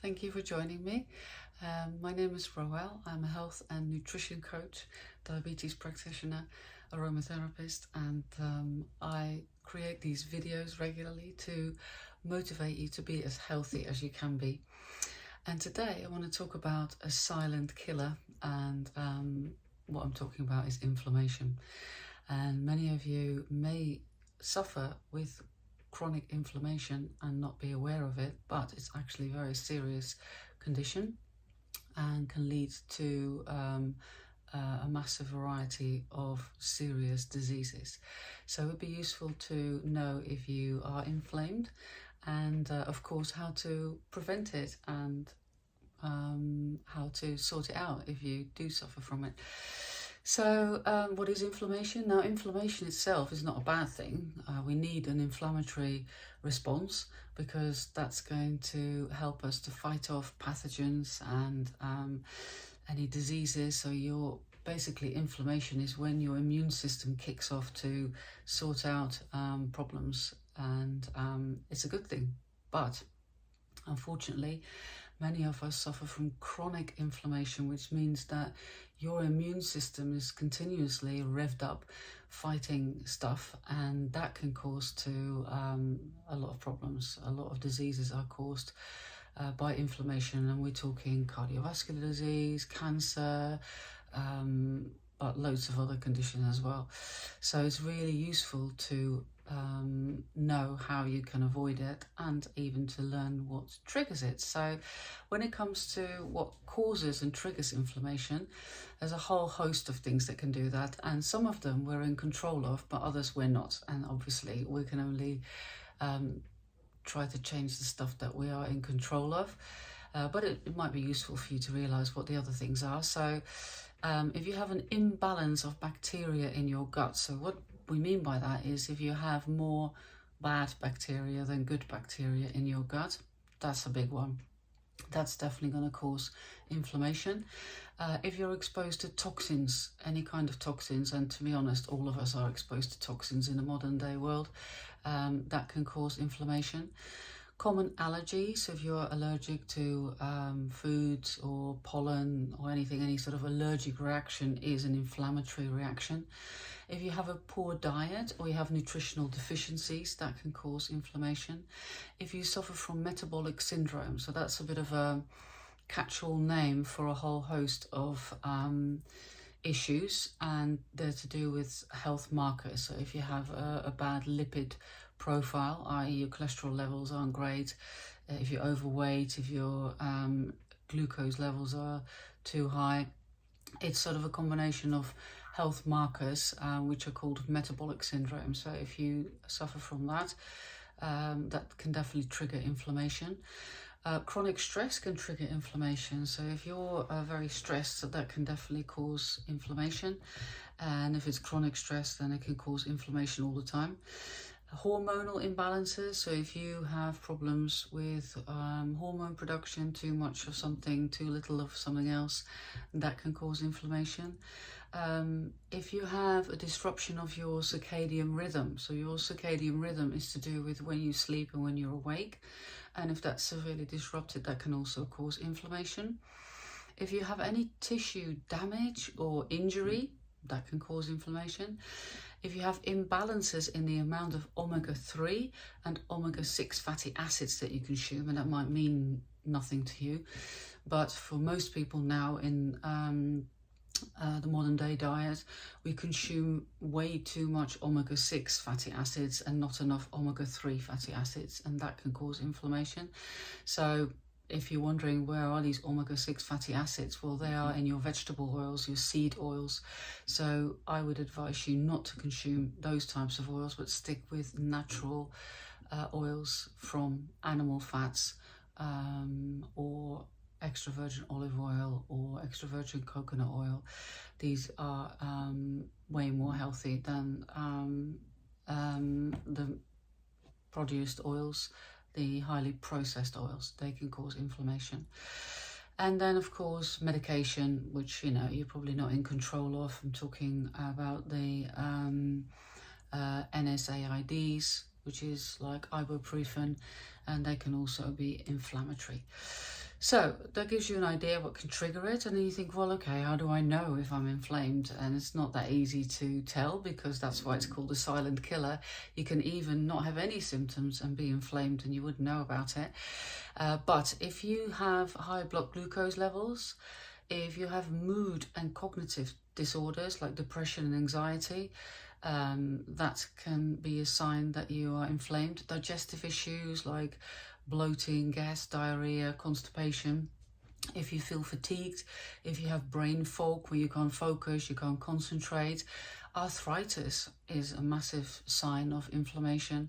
Thank you for joining me. My name is Roel. I'm a health and nutrition coach, diabetes practitioner, aromatherapist, and I create these videos regularly to motivate you to be as healthy as you can be. And today I want to talk about a silent killer, and what I'm talking about is inflammation. And many of you may suffer with chronic inflammation and not be aware of it, but it's actually a very serious condition and can lead to a massive variety of serious diseases. So it would be useful to know if you are inflamed and of course how to prevent it and how to sort it out if you do suffer from it. So what is inflammation? Now, inflammation itself is not a bad thing. We need an inflammatory response because that's going to help us to fight off pathogens and any diseases. So basically inflammation is when your immune system kicks off to sort out problems, and it's a good thing. But unfortunately, many of us suffer from chronic inflammation, which means that your immune system is continuously revved up fighting stuff, and that can cause to a lot of problems. A lot of diseases are caused by inflammation, and we're talking cardiovascular disease, cancer, but loads of other conditions as well. So it's really useful to know how you can avoid it and even to learn what triggers it. So when it comes to what causes and triggers inflammation, there's a whole host of things that can do that, and some of them we're in control of, but others we're not. And obviously we can only try to change the stuff that we are in control of, but it might be useful for you to realize what the other things are. So if you have an imbalance of bacteria in your gut, so what we mean by that is if you have more bad bacteria than good bacteria in your gut, that's a big one. That's definitely going to cause inflammation. If you're exposed to toxins, any kind of toxins, and to be honest, all of us are exposed to toxins in the modern day world, that can cause inflammation. Common allergies, if you're allergic to foods or pollen or anything, any sort of allergic reaction is an inflammatory reaction. If you have a poor diet or you have nutritional deficiencies, that can cause inflammation. If you suffer from metabolic syndrome, so that's a bit of a catch-all name for a whole host of issues, and they're to do with health markers. So if you have a bad lipid profile, i.e. your cholesterol levels aren't great, if you're overweight, if your glucose levels are too high, it's sort of a combination of health markers which are called metabolic syndrome. So if you suffer from that, that can definitely trigger inflammation. Chronic stress can trigger inflammation. So if you're very stressed, that can definitely cause inflammation. And if it's chronic stress, then it can cause inflammation all the time. Hormonal imbalances, so if you have problems with hormone production, too much of something, too little of something else, that can cause inflammation. If you have a disruption of your circadian rhythm, so your circadian rhythm is to do with when you sleep and when you're awake, and if that's severely disrupted, that can also cause inflammation. If you have any tissue damage or injury, that can cause inflammation. If you have imbalances in the amount of omega-3 and omega-6 fatty acids that you consume, and that might mean nothing to you, but for most people now in the modern day diet, we consume way too much omega-6 fatty acids and not enough omega-3 fatty acids, and that can cause inflammation. So if you're wondering where are these omega-6 fatty acids, well, they are in your vegetable oils, your seed oils. So I would advise you not to consume those types of oils, but stick with natural oils from animal fats, or extra virgin olive oil or extra virgin coconut oil. These are way more healthy than the produced oils. The highly processed oils, they can cause inflammation. And then of course medication, which you're probably not in control of. I'm talking about the NSAIDs, which is like ibuprofen, and they can also be inflammatory. So that gives you an idea what can trigger it, and then you think, well, okay, how do I know if I'm inflamed? And it's not that easy to tell, because that's why it's called a silent killer. You can even not have any symptoms and be inflamed and you wouldn't know about it. But if you have high blood glucose levels, if you have mood and cognitive disorders like depression and anxiety, that can be a sign that you are inflamed. Digestive issues like bloating, gas, diarrhea, constipation. If you feel fatigued, if you have brain fog where you can't focus, you can't concentrate. Arthritis is a massive sign of inflammation.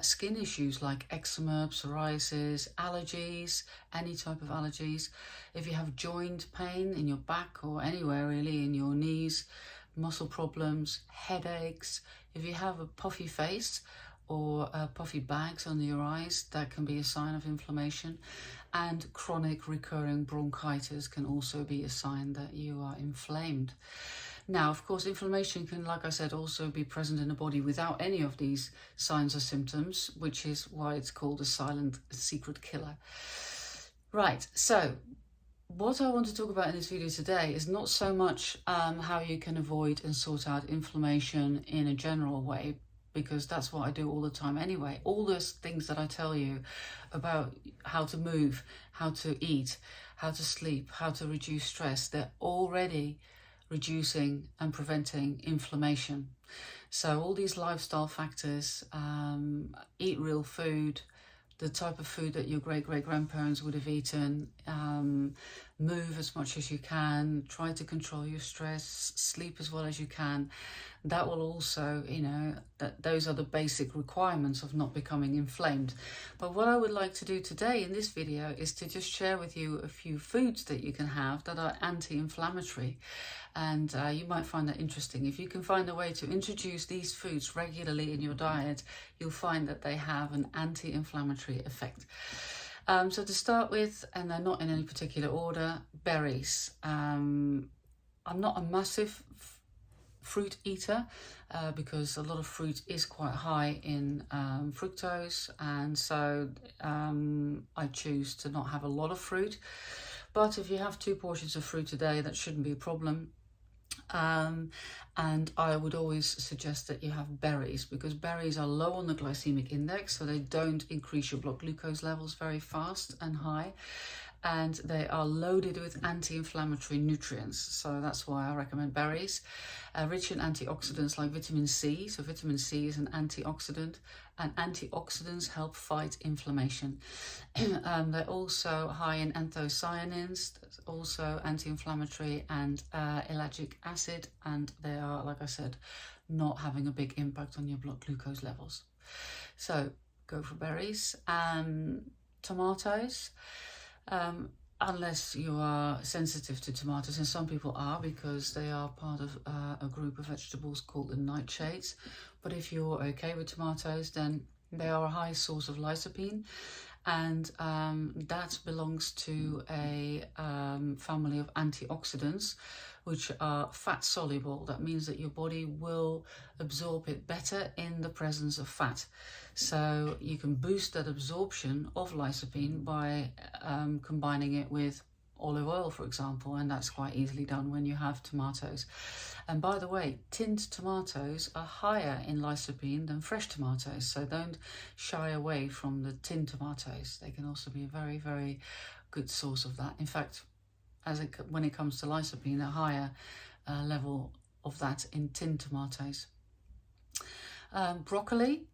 Skin issues like eczema, psoriasis, allergies, any type of allergies. If you have joint pain in your back or anywhere really, in your knees, muscle problems, headaches. If you have a puffy face or puffy bags under your eyes, that can be a sign of inflammation. And chronic recurring bronchitis can also be a sign that you are inflamed. Now, of course, inflammation can, like I said, also be present in the body without any of these signs or symptoms, which is why it's called a silent secret killer. Right, so what I want to talk about in this video today is not so much how you can avoid and sort out inflammation in a general way, because that's what I do all the time anyway. All those things that I tell you about how to move, how to eat, how to sleep, how to reduce stress, they're already reducing and preventing inflammation. So all these lifestyle factors, eat real food, the type of food that your great-great-grandparents would have eaten, move as much as you can, try to control your stress, sleep as well as you can. That will also, those are the basic requirements of not becoming inflamed. But what I would like to do today in this video is to just share with you a few foods that you can have that are anti-inflammatory. And you might find that interesting. If you can find a way to introduce these foods regularly in your diet, you'll find that they have an anti-inflammatory effect. So to start with, and they're not in any particular order, berries. I'm not a massive fruit eater because a lot of fruit is quite high in fructose, and so I choose to not have a lot of fruit. But if you have 2 portions of fruit a day, that shouldn't be a problem. And I would always suggest that you have berries, because berries are low on the glycemic index, so they don't increase your blood glucose levels very fast and high, and they are loaded with anti-inflammatory nutrients, so that's why I recommend berries. Rich in antioxidants like vitamin C, so vitamin C is an antioxidant, and antioxidants help fight inflammation. They're also high in anthocyanins, that's also anti-inflammatory, and ellagic acid, and they are, like I said, not having a big impact on your blood glucose levels. So go for berries. Tomatoes. Unless you are sensitive to tomatoes, and some people are because they are part of a group of vegetables called the nightshades. But if you're okay with tomatoes, then they are a high source of lycopene, and that belongs to a family of antioxidants which are fat soluble. That means that your body will absorb it better in the presence of fat. So you can boost that absorption of lycopene by combining it with olive oil, for example, and that's quite easily done when you have tomatoes. And by the way, tinned tomatoes are higher in lycopene than fresh tomatoes, so don't shy away from the tinned tomatoes. They can also be a very, very good source of that. In fact, when it comes to lycopene, a higher level of that in tinned tomatoes. Broccoli.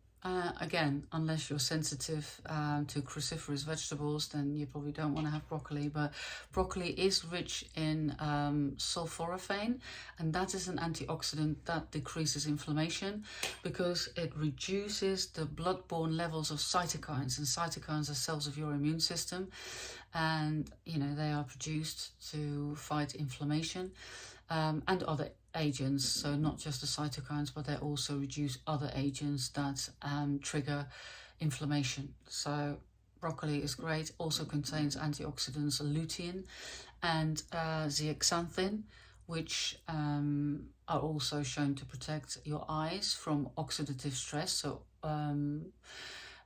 Again, unless you're sensitive to cruciferous vegetables, then you probably don't want to have broccoli. But broccoli is rich in sulforaphane, and that is an antioxidant that decreases inflammation because it reduces the blood-borne levels of cytokines. And cytokines are cells of your immune system, and they are produced to fight inflammation and other agents, so not just the cytokines, but they also reduce other agents that trigger inflammation. So broccoli is great. Also contains antioxidants lutein and zeaxanthin, which are also shown to protect your eyes from oxidative stress, so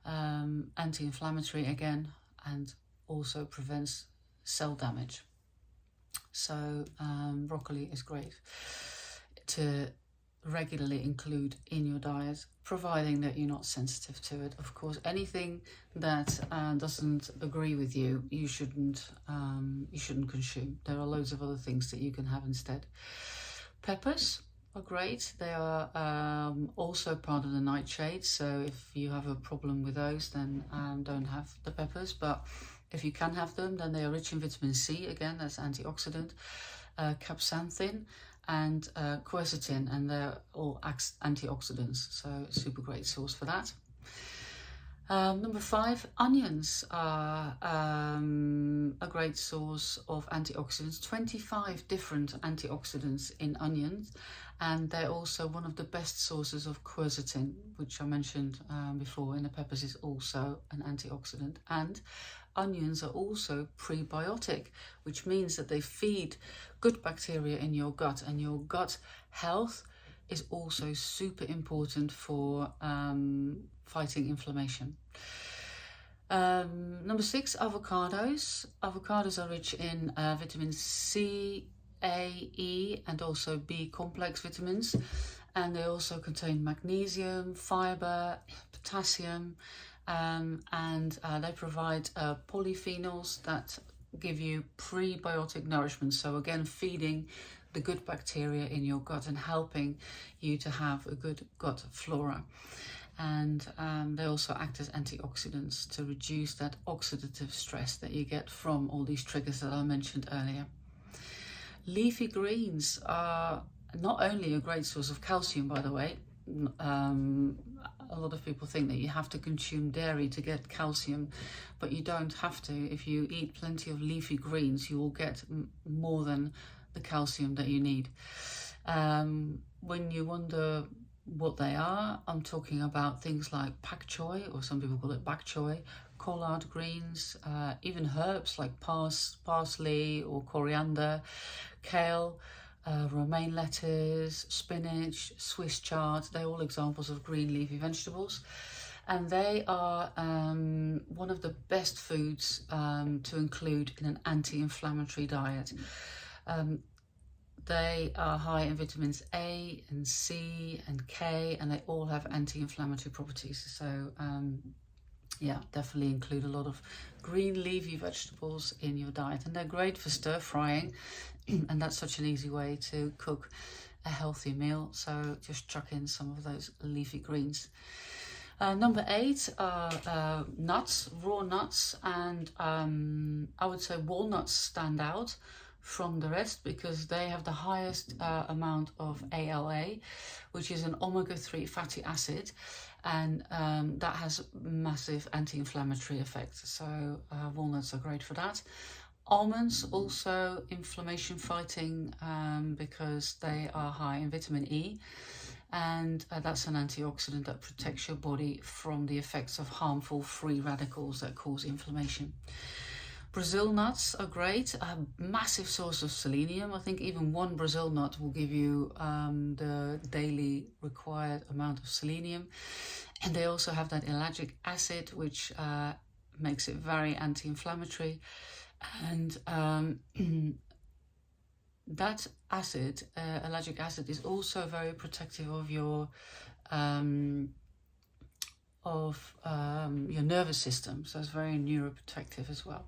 anti-inflammatory again, and also prevents cell damage. So broccoli is great to regularly include in your diet, providing that you're not sensitive to it. Of course, anything that doesn't agree with you, you shouldn't consume. There are loads of other things that you can have instead. Peppers are great. They are also part of the nightshades, so if you have a problem with those, then don't have the peppers. But if you can have them, then they are rich in vitamin C, again, that's antioxidant, capsanthin, and quercetin, and they're all antioxidants, so super great source for that. Number 5, onions are a great source of antioxidants. 25 different antioxidants in onions, and they're also one of the best sources of quercetin, which I mentioned before in the peppers is also an antioxidant. And onions are also prebiotic, which means that they feed good bacteria in your gut, and your gut health is also super important for fighting inflammation. Number 6, avocados. Avocados are rich in vitamin C, A, E, and also B complex vitamins, and they also contain magnesium, fiber, potassium, and they provide polyphenols that give you prebiotic nourishment. So again, feeding the good bacteria in your gut and helping you to have a good gut flora. And they also act as antioxidants to reduce that oxidative stress that you get from all these triggers that I mentioned earlier. Leafy greens are not only a great source of calcium, by the way. A lot of people think that you have to consume dairy to get calcium, but you don't have to. If you eat plenty of leafy greens, you will get more than the calcium that you need. When you wonder what they are, I'm talking about things like pak choy, or some people call it bak choy, collard greens, even herbs like parsley or coriander, kale, romaine lettuce, spinach, Swiss chard. They're all examples of green leafy vegetables, and they are one of the best foods to include in an anti-inflammatory diet. They are high in vitamins A and C and K, and they all have anti-inflammatory properties. So yeah, definitely include a lot of green leafy vegetables in your diet, and they're great for stir frying, and that's such an easy way to cook a healthy meal. So just chuck in some of those leafy greens. Number 8 are nuts, raw nuts, and I would say walnuts stand out from the rest because they have the highest amount of ALA, which is an omega-3 fatty acid, and that has massive anti-inflammatory effects. So walnuts are great for that. Almonds also inflammation fighting because they are high in vitamin E, and that's an antioxidant that protects your body from the effects of harmful free radicals that cause inflammation. Brazil nuts are great, a massive source of selenium. I think even one Brazil nut will give you the daily required amount of selenium. And they also have that ellagic acid, which makes it very anti-inflammatory. And that acid, ellagic acid, is also very protective of your nervous system, so it's very neuroprotective as well.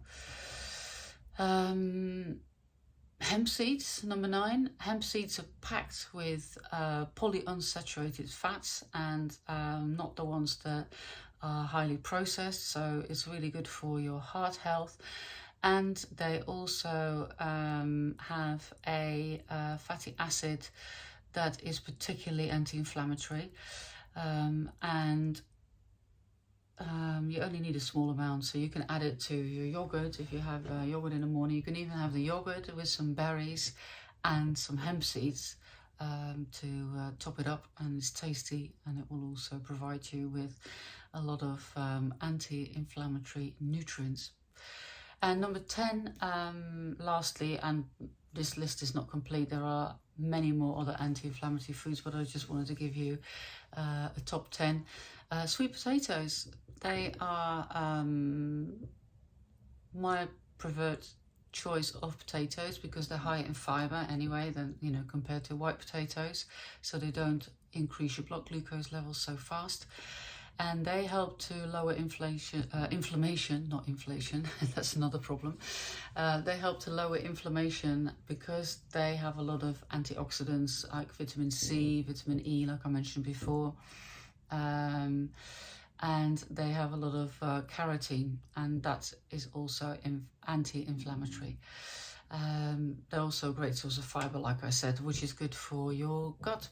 Hemp seeds, number 9. Hemp seeds are packed with polyunsaturated fats, and not the ones that are highly processed, so it's really good for your heart health. And they also have a fatty acid that is particularly anti-inflammatory, and you only need a small amount, so you can add it to your yogurt. If you have yogurt in the morning, you can even have the yogurt with some berries and some hemp seeds to top it up, and it's tasty, and it will also provide you with a lot of anti-inflammatory nutrients. And number 10, lastly, and this list is not complete, there are many more other anti-inflammatory foods, but I just wanted to give you a top 10. Sweet potatoes, they are my preferred choice of potatoes because they're high in fiber anyway, than compared to white potatoes, so they don't increase your blood glucose levels so fast. And they help to lower inflammation, not inflation, that's another problem. They help to lower inflammation because they have a lot of antioxidants like vitamin C, vitamin E, like I mentioned before. And they have a lot of carotene, and that is also anti-inflammatory. They're also a great source of fiber, like I said, which is good for your gut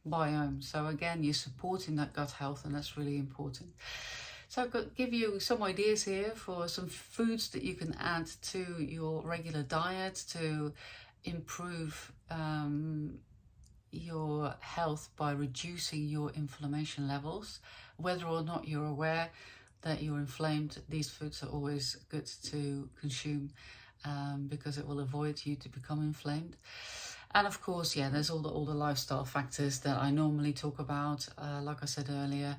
biome. So again, you're supporting that gut health, and that's really important. So I've got to give you some ideas here for some foods that you can add to your regular diet to improve your health by reducing your inflammation levels. Whether or not you're aware that you're inflamed, these foods are always good to consume because it will avoid you to become inflamed. And of course, yeah, there's all the lifestyle factors that I normally talk about, like I said earlier,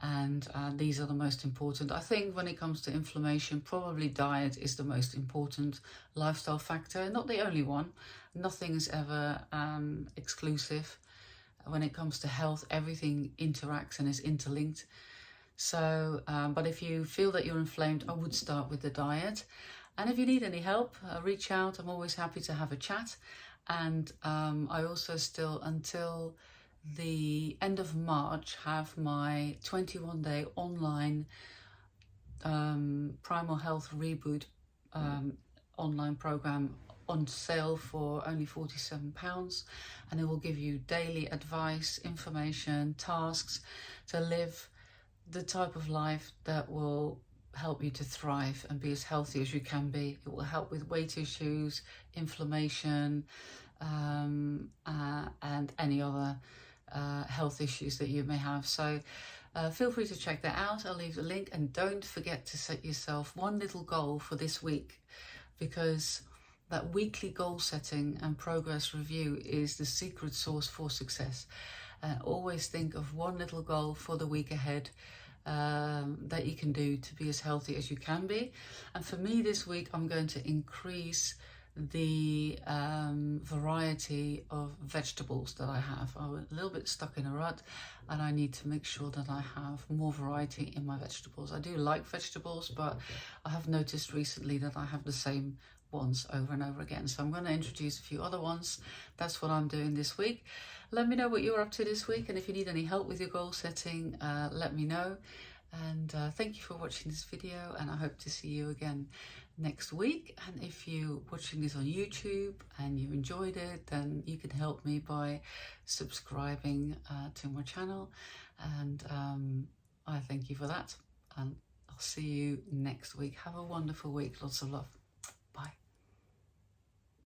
and these are the most important. I think when it comes to inflammation, probably diet is the most important lifestyle factor, not the only one. Nothing is ever exclusive. When it comes to health, everything interacts and is interlinked. So, but if you feel that you're inflamed, I would start with the diet. And if you need any help, reach out. I'm always happy to have a chat. And I also still, until the end of March, have my 21-day online Primal Health Reboot online program on sale for only £47, and it will give you daily advice, information, tasks to live the type of life that will help you to thrive and be as healthy as you can be. It will help with weight issues, inflammation, and any other health issues that you may have. So feel free to check that out. I'll leave the link, and don't forget to set yourself one little goal for this week, because that weekly goal setting and progress review is the secret sauce for success. Always think of one little goal for the week ahead that you can do to be as healthy as you can be. And for me this week, I'm going to increase the variety of vegetables that I have. I'm a little bit stuck in a rut, and I need to make sure that I have more variety in my vegetables. I do like vegetables, but I have noticed recently that I have the same ones over and over again. So I'm going to introduce a few other ones. That's what I'm doing this week. Let me know what you're up to this week, and if you need any help with your goal setting, let me know. And thank you for watching this video, and I hope to see you again next week. And if you're watching this on YouTube and you enjoyed it, then you can help me by subscribing to my channel, and I thank you for that, and I'll see you next week. Have a wonderful week. Lots of love. Bye.